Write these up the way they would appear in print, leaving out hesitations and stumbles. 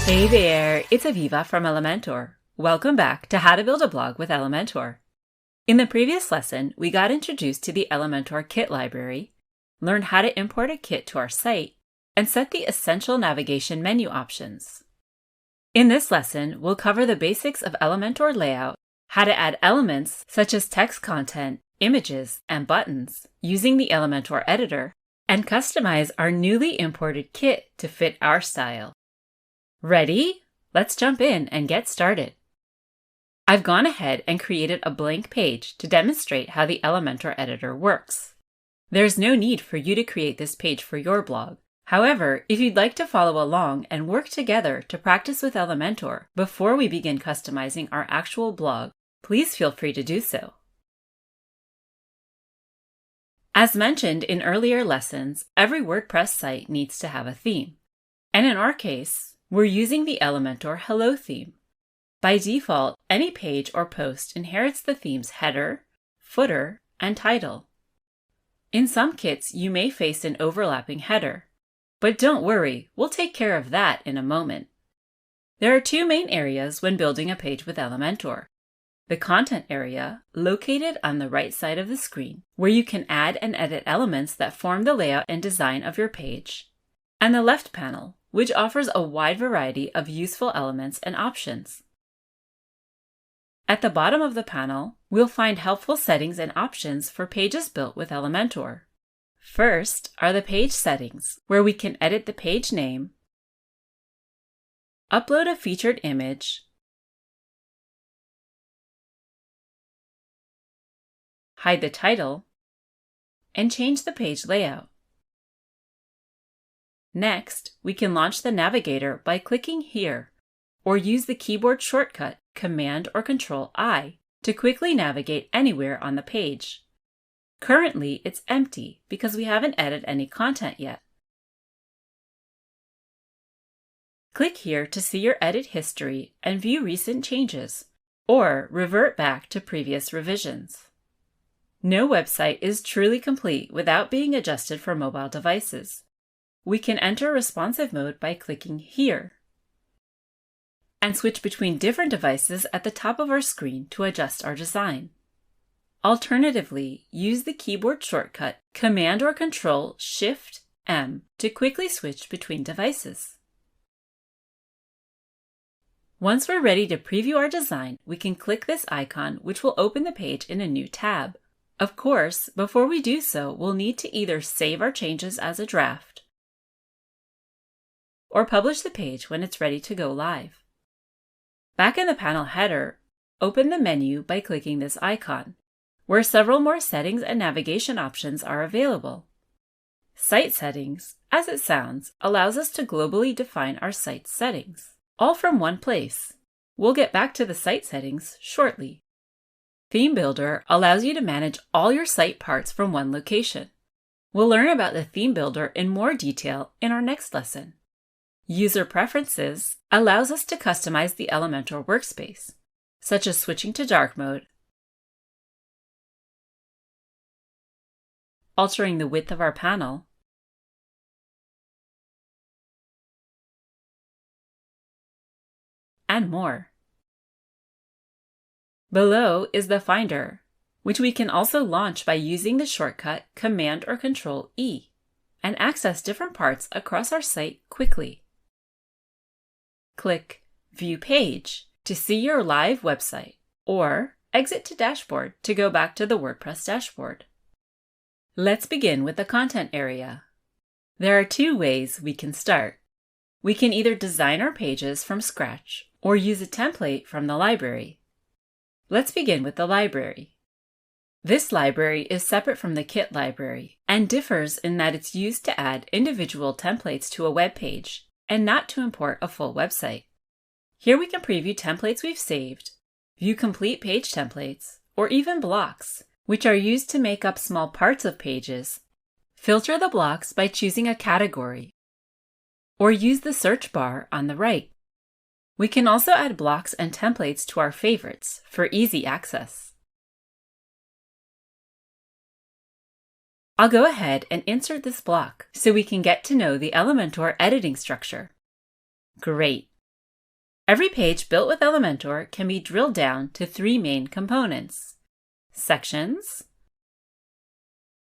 Hey there, it's Aviva from Elementor. Welcome back to How to Build a Blog with Elementor. In the previous lesson, we got introduced to the Elementor kit library, learned how to import a kit to our site, and set the essential navigation menu options. In this lesson, we'll cover the basics of Elementor layout, how to add elements such as text content, images, and buttons using the Elementor editor, and customize our newly imported kit to fit our style. Ready? Let's jump in and get started. I've gone ahead and created a blank page to demonstrate how the Elementor editor works. There's no need for you to create this page for your blog. However, if you'd like to follow along and work together to practice with Elementor before we begin customizing our actual blog, please feel free to do so. As mentioned in earlier lessons, every WordPress site needs to have a theme. And in our case, we're using the Elementor Hello theme. By default, any page or post inherits the theme's header, footer, and title. In some kits, you may face an overlapping header. But don't worry, we'll take care of that in a moment. There are two main areas when building a page with Elementor. The content area, located on the right side of the screen, where you can add and edit elements that form the layout and design of your page. And the left panel, which offers a wide variety of useful elements and options. At the bottom of the panel, we'll find helpful settings and options for pages built with Elementor. First are the page settings, where we can edit the page name, upload a featured image, hide the title, and change the page layout. Next, we can launch the navigator by clicking here, or use the keyboard shortcut Command or Control-I to quickly navigate anywhere on the page. Currently, it's empty because we haven't added any content yet. Click here to see your edit history and view recent changes, or revert back to previous revisions. No website is truly complete without being adjusted for mobile devices. We can enter responsive mode by clicking here, and switch between different devices at the top of our screen to adjust our design. Alternatively, use the keyboard shortcut Command or Control-Shift-M to quickly switch between devices. Once we're ready to preview our design, we can click this icon, which will open the page in a new tab. Of course, before we do so, we'll need to either save our changes as a draft or publish the page when it's ready to go live. Back in the panel header, open the menu by clicking this icon, where several more settings and navigation options are available. Site Settings, as it sounds, allows us to globally define our site's settings, all from one place. We'll get back to the site settings shortly. Theme Builder allows you to manage all your site parts from one location. We'll learn about the Theme Builder in more detail in our next lesson. User Preferences allows us to customize the Elementor workspace, such as switching to dark mode, altering the width of our panel, and more. Below is the Finder, which we can also launch by using the shortcut Command or Control-E and access different parts across our site quickly. Click View Page to see your live website, or exit to Dashboard to go back to the WordPress dashboard. Let's begin with the content area. There are two ways we can start. We can either design our pages from scratch or use a template from the library. Let's begin with the library. This library is separate from the kit library and differs in that it's used to add individual templates to a web page and not to import a full website. Here we can preview templates we've saved, view complete page templates, or even blocks, which are used to make up small parts of pages. Filter the blocks by choosing a category, or use the search bar on the right. We can also add blocks and templates to our favorites for easy access. I'll go ahead and insert this block so we can get to know the Elementor editing structure. Great! Every page built with Elementor can be drilled down to three main components: sections,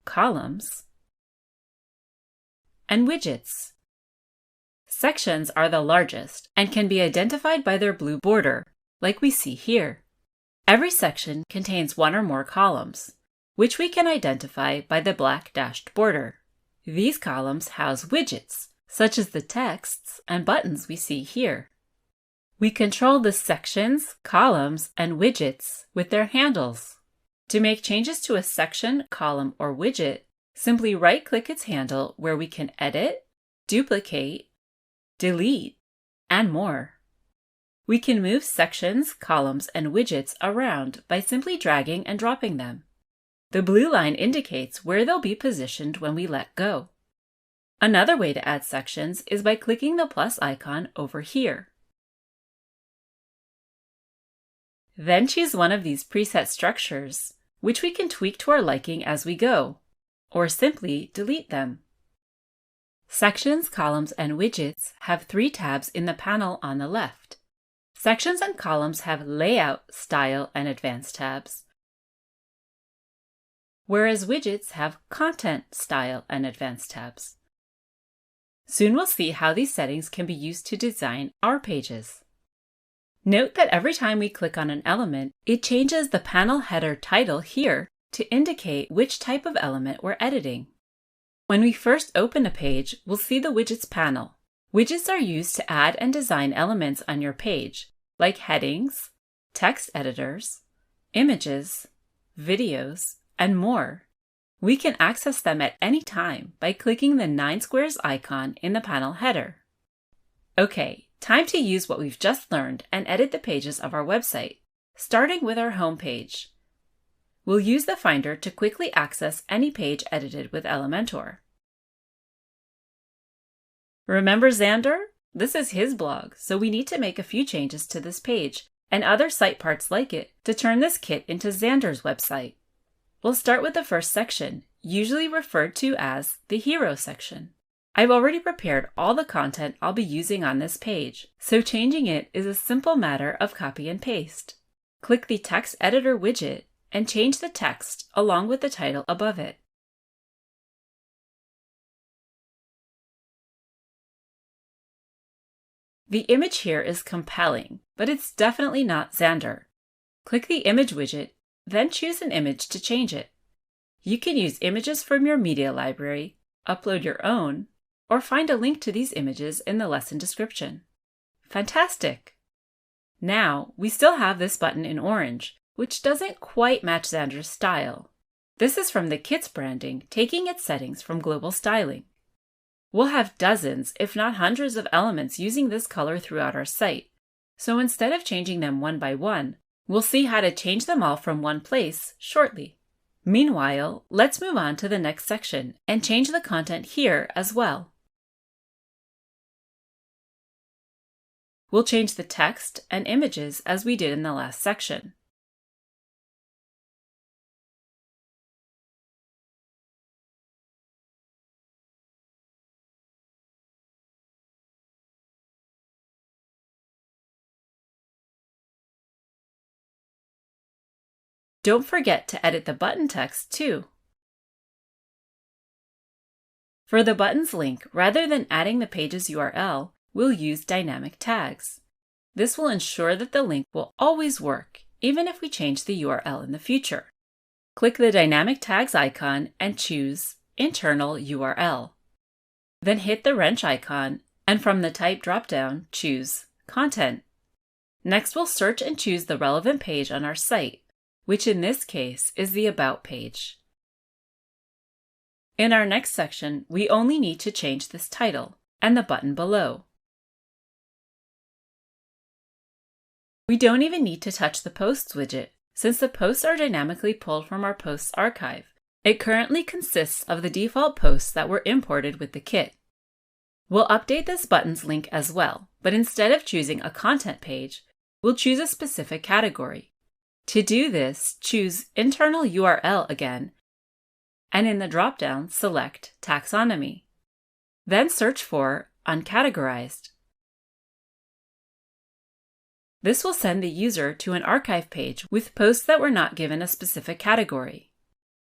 columns, and widgets. Sections are the largest and can be identified by their blue border, like we see here. Every section contains one or more columns, which we can identify by the black dashed border. These columns house widgets, such as the texts and buttons we see here. We control the sections, columns, and widgets with their handles. To make changes to a section, column, or widget, simply right-click its handle where we can edit, duplicate, delete, and more. We can move sections, columns, and widgets around by simply dragging and dropping them. The blue line indicates where they'll be positioned when we let go. Another way to add sections is by clicking the plus icon over here. Then choose one of these preset structures, which we can tweak to our liking as we go, or simply delete them. Sections, columns, and widgets have three tabs in the panel on the left. Sections and columns have Layout, Style, and Advanced tabs, whereas widgets have Content, Style, and Advanced tabs. Soon we'll see how these settings can be used to design our pages. Note that every time we click on an element, it changes the panel header title here to indicate which type of element we're editing. When we first open a page, we'll see the Widgets panel. Widgets are used to add and design elements on your page, like headings, text editors, images, videos, and more. We can access them at any time by clicking the 9 squares icon in the panel header. Okay, time to use what we've just learned and edit the pages of our website, starting with our home page. We'll use the Finder to quickly access any page edited with Elementor. Remember Xander? This is his blog, so we need to make a few changes to this page and other site parts like it to turn this kit into Xander's website. We'll start with the first section, usually referred to as the Hero section. I've already prepared all the content I'll be using on this page, so changing it is a simple matter of copy and paste. Click the Text Editor widget and change the text along with the title above it. The image here is compelling, but it's definitely not Xander. Click the Image widget, then choose an image to change it. You can use images from your media library, upload your own, or find a link to these images in the lesson description. Fantastic! Now, we still have this button in orange, which doesn't quite match Xander's style. This is from the kit's branding, taking its settings from Global Styling. We'll have dozens, if not hundreds of elements using this color throughout our site, so instead of changing them one by one, we'll see how to change them all from one place shortly. Meanwhile, let's move on to the next section and change the content here as well. We'll change the text and images as we did in the last section. Don't forget to edit the button text too. For the button's link, rather than adding the page's URL, we'll use dynamic tags. This will ensure that the link will always work, even if we change the URL in the future. Click the dynamic tags icon and choose Internal URL. Then hit the wrench icon, and from the Type dropdown, choose Content. Next, we'll search and choose the relevant page on our site, which in this case is the About page. In our next section, we only need to change this title and the button below. We don't even need to touch the Posts widget, since the posts are dynamically pulled from our Posts archive. It currently consists of the default posts that were imported with the kit. We'll update this button's link as well, but instead of choosing a content page, we'll choose a specific category. To do this, choose Internal URL again, and in the dropdown, select Taxonomy. Then search for Uncategorized. This will send the user to an archive page with posts that were not given a specific category.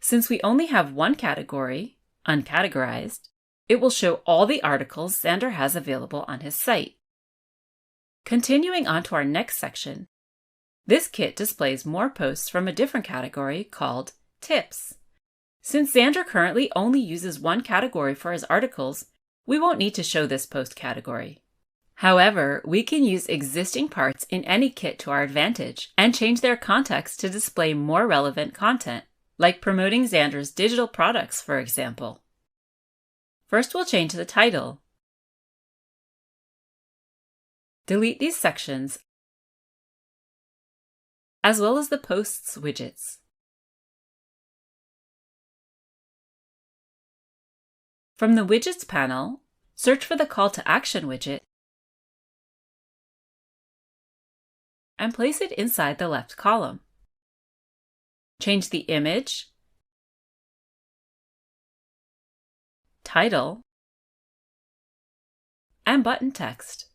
Since we only have one category, uncategorized, it will show all the articles Xander has available on his site. Continuing on to our next section, this kit displays more posts from a different category called Tips. Since Xander currently only uses one category for his articles, we won't need to show this post category. However, we can use existing parts in any kit to our advantage and change their context to display more relevant content, like promoting Xander's digital products, for example. First, we'll change the title. Delete these sections, as well as the Posts widgets. From the Widgets panel, search for the Call to Action widget and place it inside the left column. Change the image, title, and button text.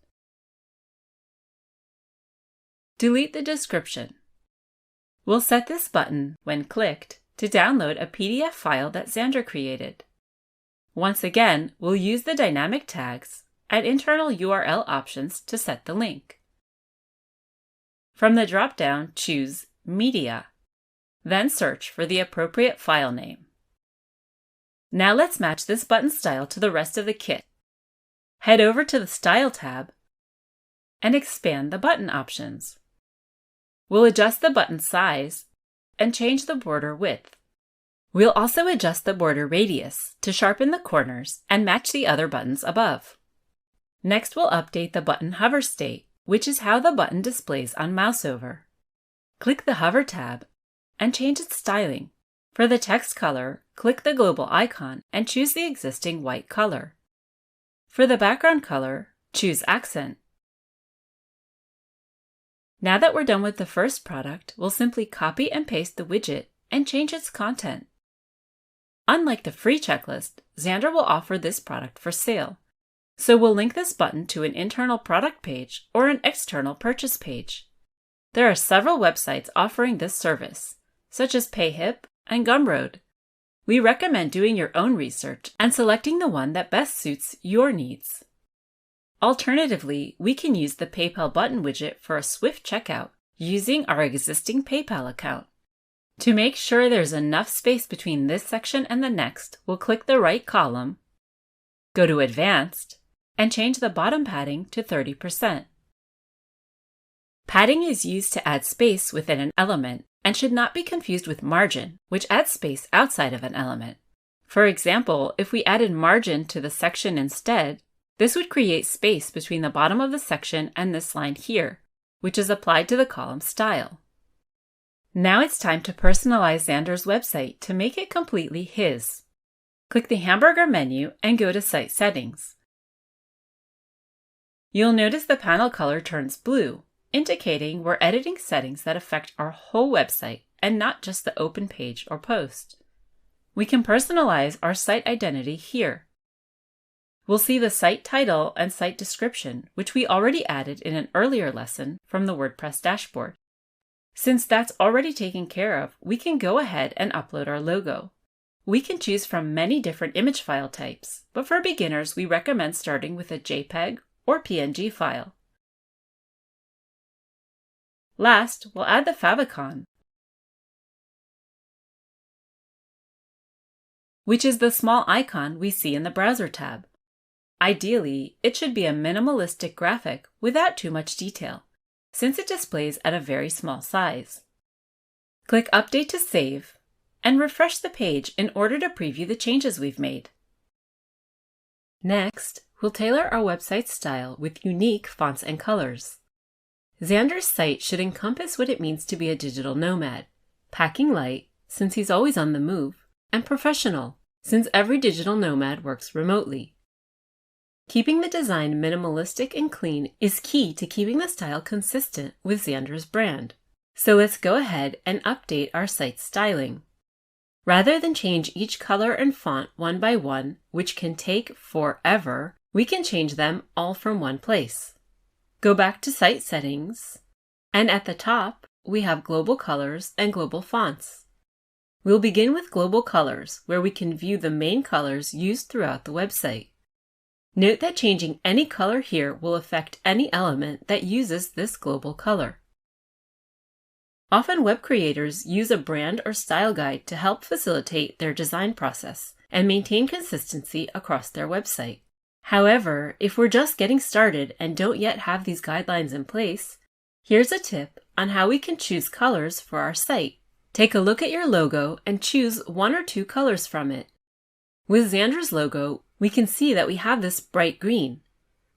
Delete the description. We'll set this button, when clicked, to download a PDF file that Xander created. Once again, we'll use the dynamic tags and internal URL options to set the link. From the drop-down, choose Media, then search for the appropriate file name. Now let's match this button style to the rest of the kit. Head over to the Style tab and expand the button options. We'll adjust the button size and change the border width. We'll also adjust the border radius to sharpen the corners and match the other buttons above. Next, we'll update the button hover state, which is how the button displays on mouse over. Click the Hover tab and change its styling. For the text color, click the global icon and choose the existing white color. For the background color, choose Accent. Now that we're done with the first product, we'll simply copy and paste the widget and change its content. Unlike the free checklist, Xander will offer this product for sale. So we'll link this button to an internal product page or an external purchase page. There are several websites offering this service, such as PayHip and Gumroad. We recommend doing your own research and selecting the one that best suits your needs. Alternatively, we can use the PayPal button widget for a swift checkout using our existing PayPal account. To make sure there's enough space between this section and the next, we'll click the right column, go to Advanced, and change the bottom padding to 30%. Padding is used to add space within an element and should not be confused with margin, which adds space outside of an element. For example, if we added margin to the section instead, this would create space between the bottom of the section and this line here, which is applied to the column style. Now it's time to personalize Xander's website to make it completely his. Click the hamburger menu and go to Site Settings. You'll notice the panel color turns blue, indicating we're editing settings that affect our whole website and not just the open page or post. We can personalize our site identity here. We'll see the site title and site description, which we already added in an earlier lesson from the WordPress dashboard. Since that's already taken care of, we can go ahead and upload our logo. We can choose from many different image file types, but for beginners, we recommend starting with a JPEG or PNG file. Last, we'll add the favicon, which is the small icon we see in the Browser tab. Ideally, it should be a minimalistic graphic without too much detail, since it displays at a very small size. Click Update to save, and refresh the page in order to preview the changes we've made. Next, we'll tailor our website style with unique fonts and colors. Xander's site should encompass what it means to be a digital nomad, packing light, since he's always on the move, and professional, since every digital nomad works remotely. Keeping the design minimalistic and clean is key to keeping the style consistent with Xander's brand. So let's go ahead and update our site styling. Rather than change each color and font one by one, which can take forever, we can change them all from one place. Go back to Site Settings, And at the top, we have global colors and global fonts. We'll begin with global colors, where we can view the main colors used throughout the website. Note that changing any color here will affect any element that uses this global color. Often web creators use a brand or style guide to help facilitate their design process and maintain consistency across their website. However, if we're just getting started and don't yet have these guidelines in place, here's a tip on how we can choose colors for our site. Take a look at your logo and choose one or two colors from it. With Xander's logo, we can see that we have this bright green.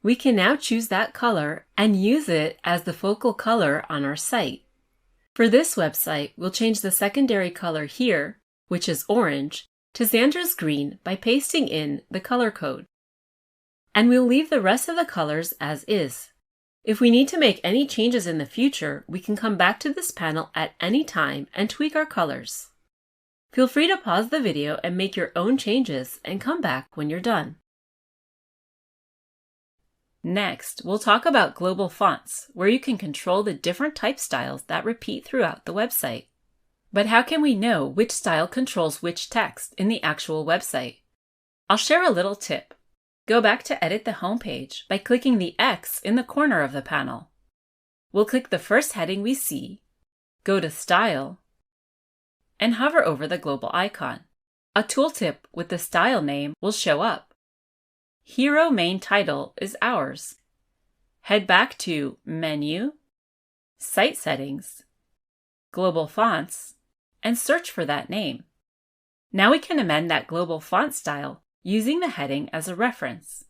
We can now choose that color and use it as the focal color on our site. For this website, we'll change the secondary color here, which is orange, to Xander's green by pasting in the color code. And we'll leave the rest of the colors as is. If we need to make any changes in the future, we can come back to this panel at any time and tweak our colors. Feel free to pause the video and make your own changes and come back when you're done. Next, we'll talk about global fonts, where you can control the different type styles that repeat throughout the website. But how can we know which style controls which text in the actual website? I'll share a little tip. Go back to edit the home page by clicking the X in the corner of the panel. We'll click the first heading we see, go to Style, and hover over the global icon. A tooltip with the style name will show up. Hero Main Title is ours. Head back to Menu, Site Settings, Global Fonts, and search for that name. Now we can amend that global font style using the heading as a reference.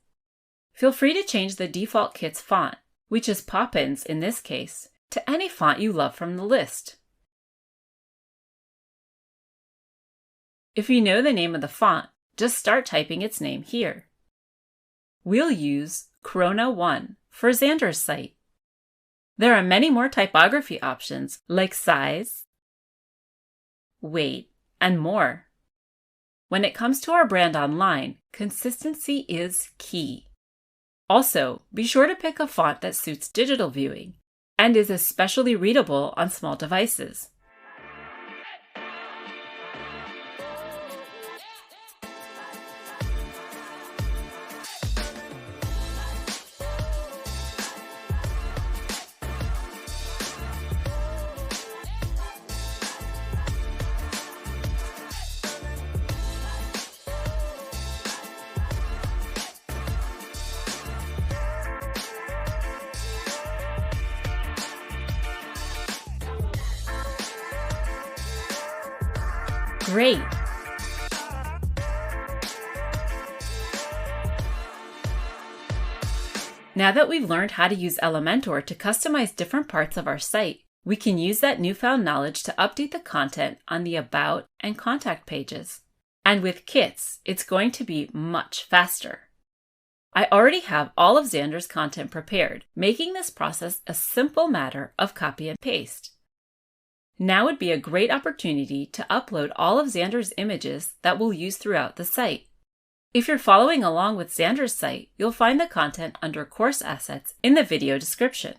Feel free to change the default kit's font, which is Poppins in this case, to any font you love from the list. If you know the name of the font, just start typing its name here. We'll use Corona 1 for Xander's site. There are many more typography options like size, weight, and more. When it comes to our brand online, consistency is key. Also, be sure to pick a font that suits digital viewing and is especially readable on small devices. Great! Now that we've learned how to use Elementor to customize different parts of our site, we can use that newfound knowledge to update the content on the About and Contact pages. And with kits, it's going to be much faster. I already have all of Xander's content prepared, making this process a simple matter of copy and paste. Now would be a great opportunity to upload all of Xander's images that we'll use throughout the site. If you're following along with Xander's site, you'll find the content under Course Assets in the video description.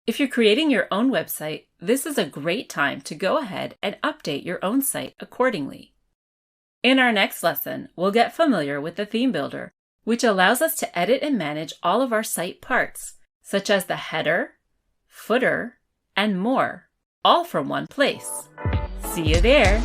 If you're creating your own website, this is a great time to go ahead and update your own site accordingly. In our next lesson, we'll get familiar with the Theme Builder, which allows us to edit and manage all of our site parts, such as the header, footer, and more, all from one place. See you there!